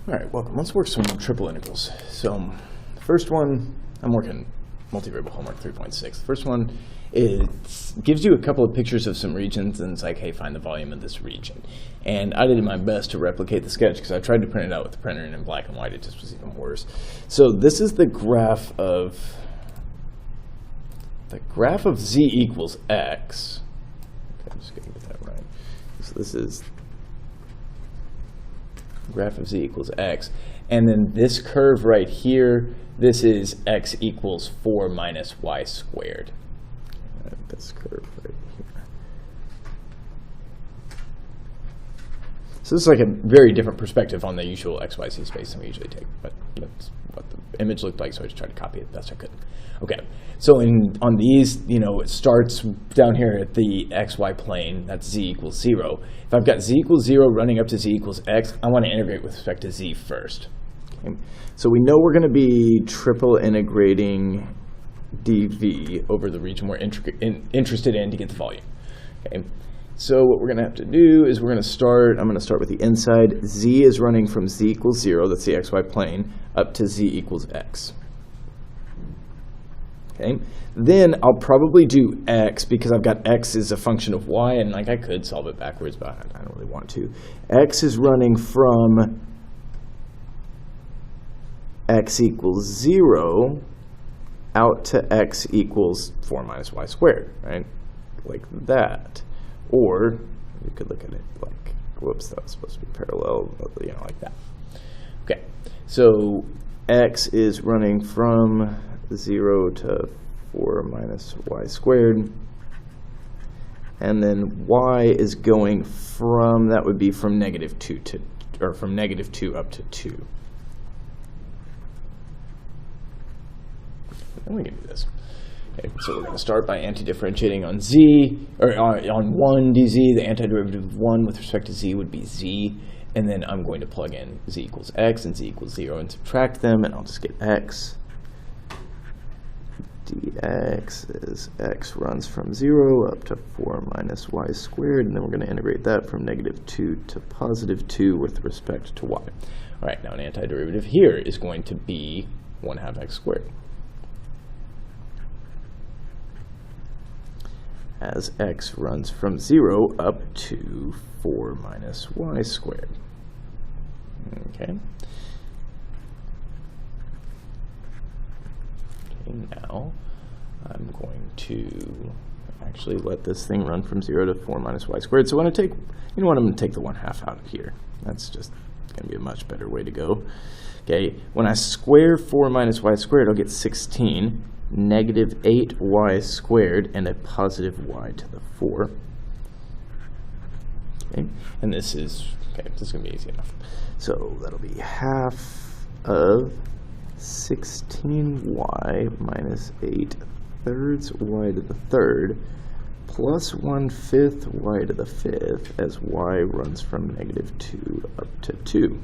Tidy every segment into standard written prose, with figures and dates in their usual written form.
All right, welcome. Let's work some triple integrals. So the first one, I'm working multivariable homework 3.6. The first one, it gives you a couple of pictures of some regions, and it's like, hey, find the volume of this region. And I did my best to replicate the sketch because I tried to print it out with the printer, and in black and white it just was even worse. So this is the graph of z equals x. Okay, I'm just going to get that right. So this is graph of z equals x, and then this curve right here, this is x equals 4 minus y squared. This curve right here. So this is like a very different perspective on the usual XYZ space than we usually take, but that's what the image looked like, so I just tried to copy it the best I could. Okay, so on these, it starts down here at the xy plane, that's z equals 0. If I've got z equals 0 running up to z equals x, I want to integrate with respect to z first. Okay. So we know we're going to be triple integrating dv over the region we're interested in to get the volume. Okay. So what we're going to have to do is I'm going to start with the inside. Z is running from z equals 0, that's the xy plane, up to z equals x. Okay. Then I'll probably do x because I've got x as a function of y, and I could solve it backwards, but I don't really want to. X is running from x equals 0 out to x equals 4 minus y squared, right? Like that. Or you could look at it like, whoops, that was supposed to be parallel, like that. Okay, so x is running from 0 to 4 minus y squared, and then y is going from, that would be from negative 2 to, or from negative 2 up to 2. And we can do this. Okay, so we're going to start by anti-differentiating on z, or on 1 dz. The antiderivative of 1 with respect to z would be z, and then I'm going to plug in z equals x and z equals 0 and subtract them, and I'll just get x. dx is x runs from 0 up to 4 minus y squared, and then we're going to integrate that from negative 2 to positive 2 with respect to y. All right, now an antiderivative here is going to be 1/2 x squared. As x runs from 0 up to 4 minus y squared. Okay. Now I'm going to actually let this thing run from 0 to 4 minus y squared. So when I take, I'm going to take the 1/2 out of here. That's just going to be a much better way to go. Okay, when I square 4 minus y squared, I'll get 16, negative 8y squared, and a positive y to the 4. Okay, and this is going to be easy enough. So that'll be half of 16y minus 8/3 y to the 3rd plus 1/5 y to the 5th as y runs from negative 2 up to 2.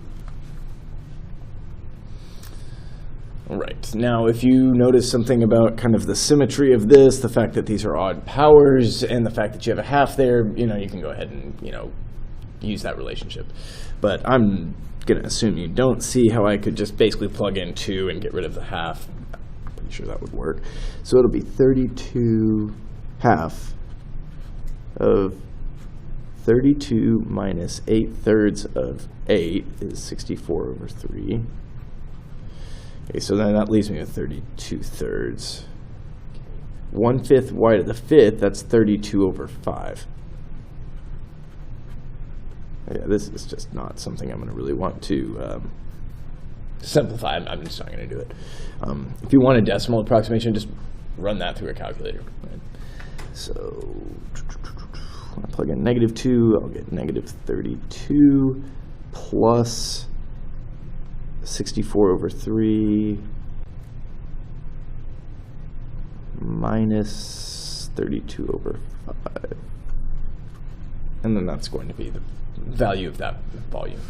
All right, now if you notice something about kind of the symmetry of this, the fact that these are odd powers, and the fact that you have a half there, you can go ahead and, use that relationship. But I'm going to assume you don't see how I could just basically plug in 2 and get rid of the half. I'm pretty sure that would work. So it'll be 32 half of 32 minus 8/3 of 8 is 64 over 3. Okay, so then that leaves me with 32/3. 1/5 y to the 5th, that's 32 over 5. Yeah, this is just not something I'm going to really want to simplify. I'm just not going to do it. If you want a decimal approximation, just run that through a calculator. Right? So when I plug in negative 2, I'll get negative 32 plus 64 over 3 minus 32 over 5. And then that's going to be the value of that volume.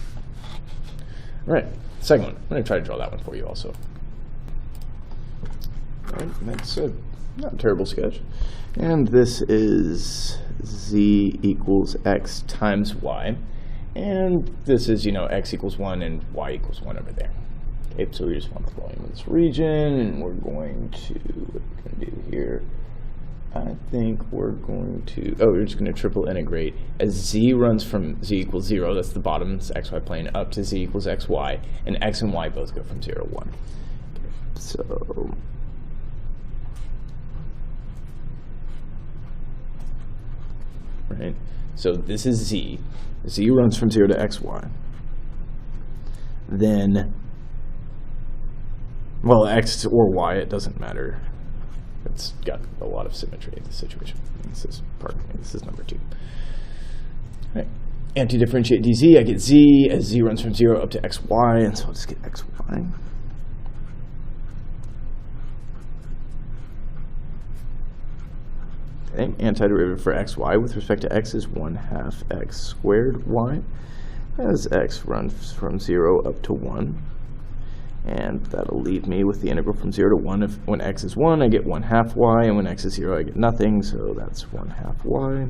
All right, second one. I'm going to try to draw that one for you also. All right, that's a not a terrible sketch. And this is z equals x times y. And this is, x equals 1 and y equals 1 over there. Okay, so we just want the volume of this region, and we're going to, what are we going to do here? I think we're going to, we're just going to triple integrate as z runs from z equals 0, that's the bottom, this xy plane, up to z equals xy, and x and y both go from 0 to 1. Okay, so, right, so this is z. Z runs from 0 to xy. Then, well, x or y, it doesn't matter. It's got a lot of symmetry in this situation. This is this is number 2. All right. Anti-differentiate dz, I get z as z runs from 0 up to xy, and so I'll just get xy. Okay, antiderivative for xy with respect to x is 1/2 x squared y, as x runs from 0 up to 1. And that'll leave me with the integral from 0 to 1. When x is 1, I get 1/2 y, and when x is 0, I get nothing, so that's 1/2 y.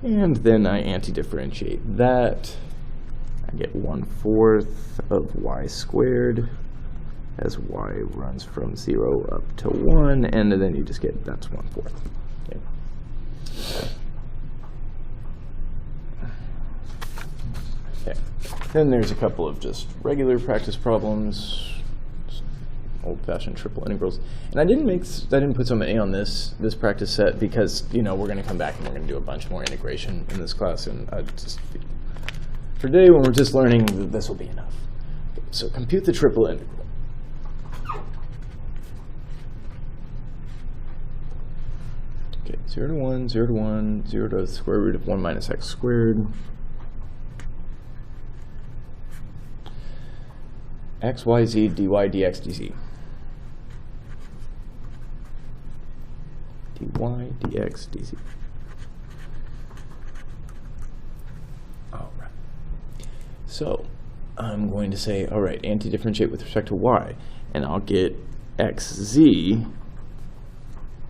And then I anti-differentiate that. I get 1/4 of y squared as y runs from 0 up to 1, and then you just get, that's 1/4. Okay. Okay. Then there's a couple of just regular practice problems, old-fashioned triple integrals. And I didn't put so many on this practice set because we're going to come back and we're going to do a bunch more integration in this class. And for today, when we're just learning, this will be enough. Okay, so compute the triple integral. Okay, 0 to 1, 0 to 1, 0 to the square root of 1 minus x squared. X, y, z, dy, dx, dz. dy, dx, dz. All right. So I'm going to say, all right, anti-differentiate with respect to y, and I'll get xz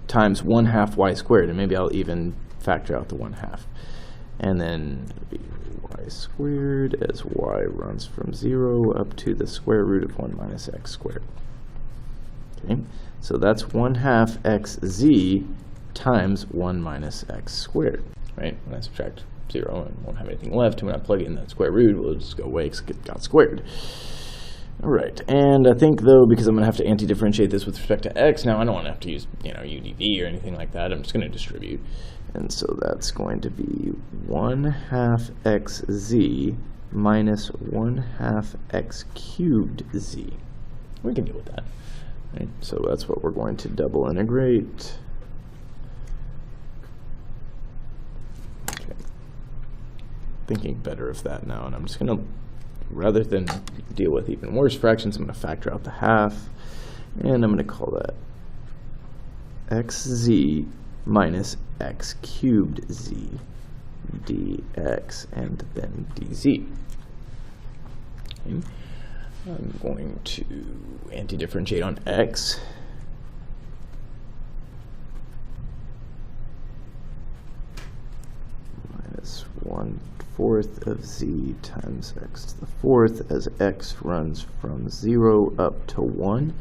times 1/2 y squared, and maybe I'll even factor out the 1/2. And then it'll be y squared as y runs from 0 up to the square root of 1 minus x squared. Okay, so that's 1/2 xz times 1 minus x squared, right? When I subtract 0 and won't have anything left, and when I plug in that square root, we'll just go away because it got squared. All right, and I think, though, because I'm going to have to anti-differentiate this with respect to x, now I don't want to have to use, UDV or anything like that. I'm just going to distribute. And so that's going to be 1/2 xz minus 1/2 x cubed z. We can deal with that. Right? So that's what we're going to double integrate. Okay. Thinking better of that now, and I'm just going to, rather than deal with even worse fractions, I'm going to factor out the half, and I'm going to call that xz minus x cubed z dx and then dz. Okay. I'm going to anti-differentiate on x. Minus 1/4 of z times x to the 4th as x runs from 0 up to 1.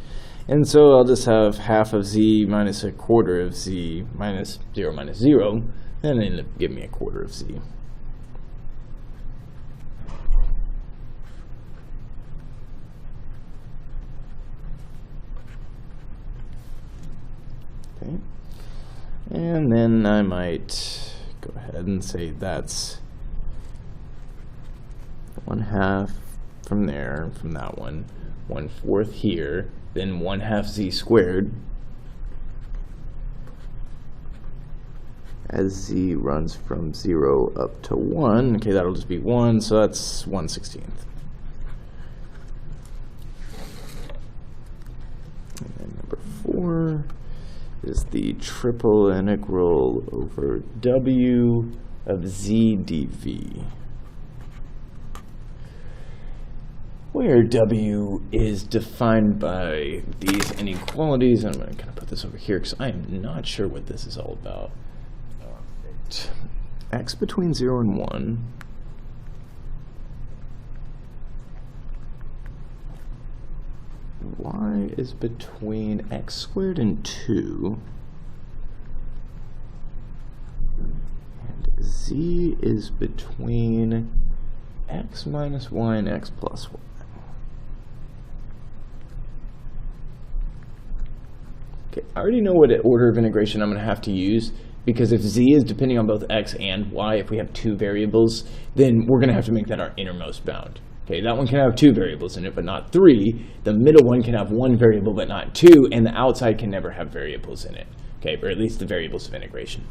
And so I'll just have half of z minus 1/4 of z minus 0 minus 0, and then give me 1/4 of z. Okay. And then I might go ahead and say that's 1/2 from there, from that one, 1/4 here, then 1/2 z squared as z runs from 0 up to 1. Okay, that'll just be 1, so that's 1/16. And then number 4 is the triple integral over w of z dv, where w is defined by these inequalities. I'm going to kind of put this over here because I am not sure what this is all about. X between 0 and 1 y is between x squared and 2, and z is between x minus y and x plus y. Okay, I already know what order of integration I'm going to have to use, because if z is depending on both x and y, if we have two variables, then we're going to have to make that our innermost bound. Okay, that one can have two variables in it, but not three. The middle one can have one variable, but not two, and the outside can never have variables in it. Okay, or at least the variables of integration.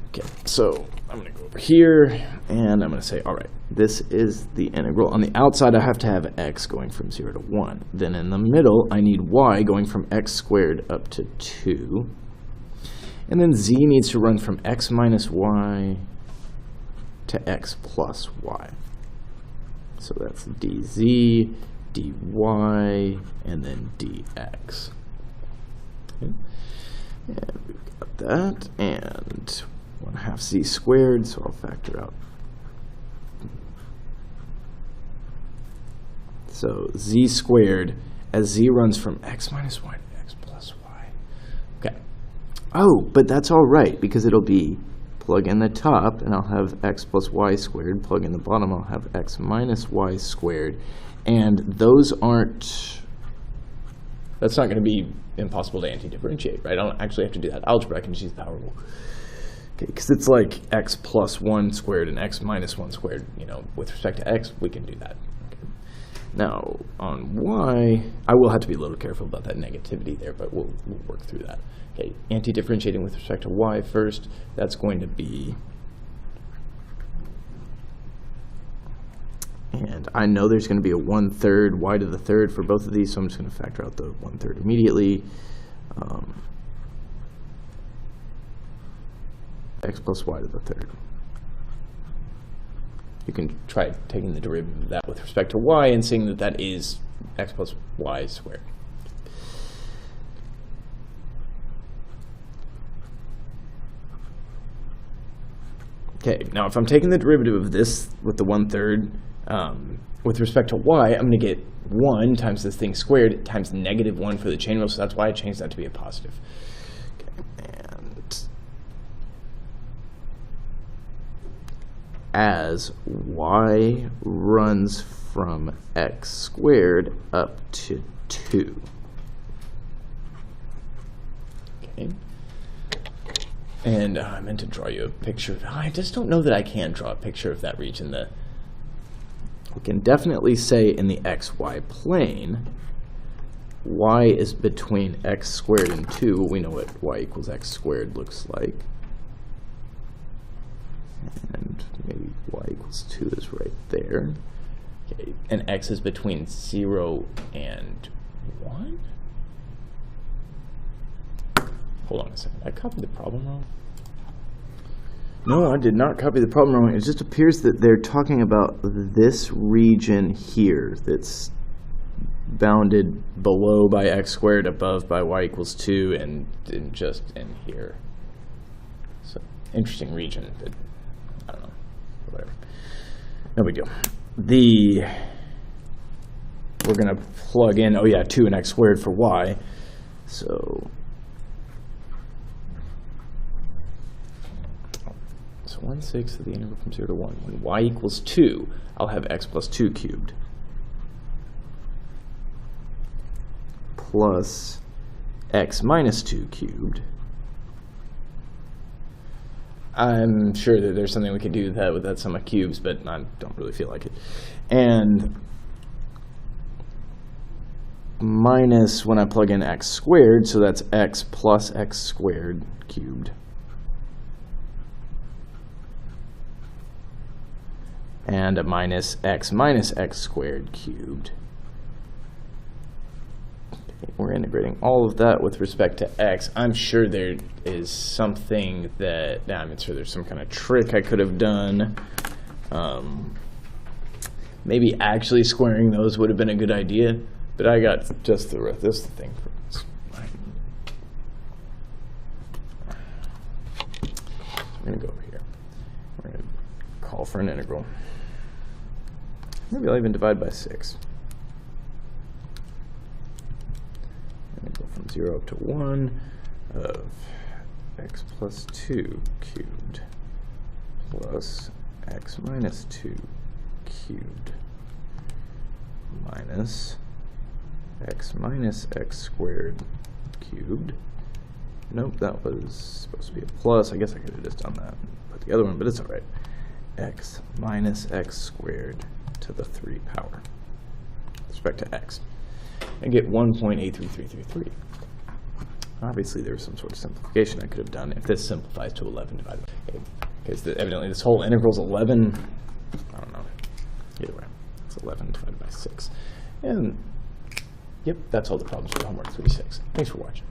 Okay, so I'm going to go over here, and I'm going to say, all right, this is the integral. On the outside, I have to have x going from 0 to 1. Then in the middle, I need y going from x squared up to 2. And then z needs to run from x minus y to x plus y. So that's dz, dy, and then dx. Okay. And we've got that, and 1/2 z squared, so I'll factor out. So z squared, as z runs from x minus y to x plus y. Okay. Oh, but that's all right, because it'll be plug in the top, and I'll have x plus y squared. Plug in the bottom, I'll have x minus y squared. And those aren't, that's not going to be impossible to anti-differentiate, right? I don't actually have to do that algebra. I can just use the power rule. Okay, because it's like x plus 1 squared and x minus 1 squared. You know, with respect to x, we can do that. Okay. Now, on y, I will have to be a little careful about that negativity there, but we'll work through that. Okay, anti-differentiating with respect to y first, that's going to be, and I know there's going to be a 1/3 y to the third for both of these, so I'm just going to factor out the 1/3 immediately. X plus y to the third. You can try taking the derivative of that with respect to y and seeing that that is x plus y squared. Okay, now if I'm taking the derivative of this with the 1/3, with respect to y, I'm going to get 1 times this thing squared times -1 for the chain rule, so that's why I changed that to be a positive. Okay, and as y runs from x squared up to 2. Okay. And I meant to draw you a picture. I just don't know that I can draw a picture of that region. We can definitely say in the xy plane, y is between x squared and 2. We know what y equals x squared looks like. And maybe y equals 2 is right there. Okay, and x is between 0 and 1? Hold on a second. Did I copy the problem wrong? No, I did not copy the problem wrong. It just appears that they're talking about this region here that's bounded below by x squared, above by y equals 2, and just in here. So, interesting region, but I don't know. Whatever. No big deal. We're going to plug in, 2 and x squared for y. So 1/6 of the integral from 0 to 1. When y equals 2, I'll have x plus 2 cubed plus x minus 2 cubed. I'm sure that there's something we could do with that sum of cubes, but I don't really feel like it. And minus when I plug in x squared, so that's x plus x squared cubed. And a minus x squared cubed. Okay, we're integrating all of that with respect to x. I'm sure there is something that, I'm sure there's some kind of trick I could have done. Maybe actually squaring those would have been a good idea, but I got just this thing. I'm going to go over here. We're going to call for an integral. Maybe I'll even divide by 6. 0 up to 1 of x plus 2 cubed plus x minus 2 cubed minus x squared cubed. Nope, that was supposed to be a plus. I guess I could have just done that and put the other one, but it's all right. X minus x squared to the 3 power with respect to x. And get 1.83333. Obviously, there was some sort of simplification I could have done if this simplifies to 11 divided by 8. Because evidently this whole integral is 11. I don't know. Either way, it's 11 divided by 6. And, yep, that's all the problems for homework 36. Thanks for watching.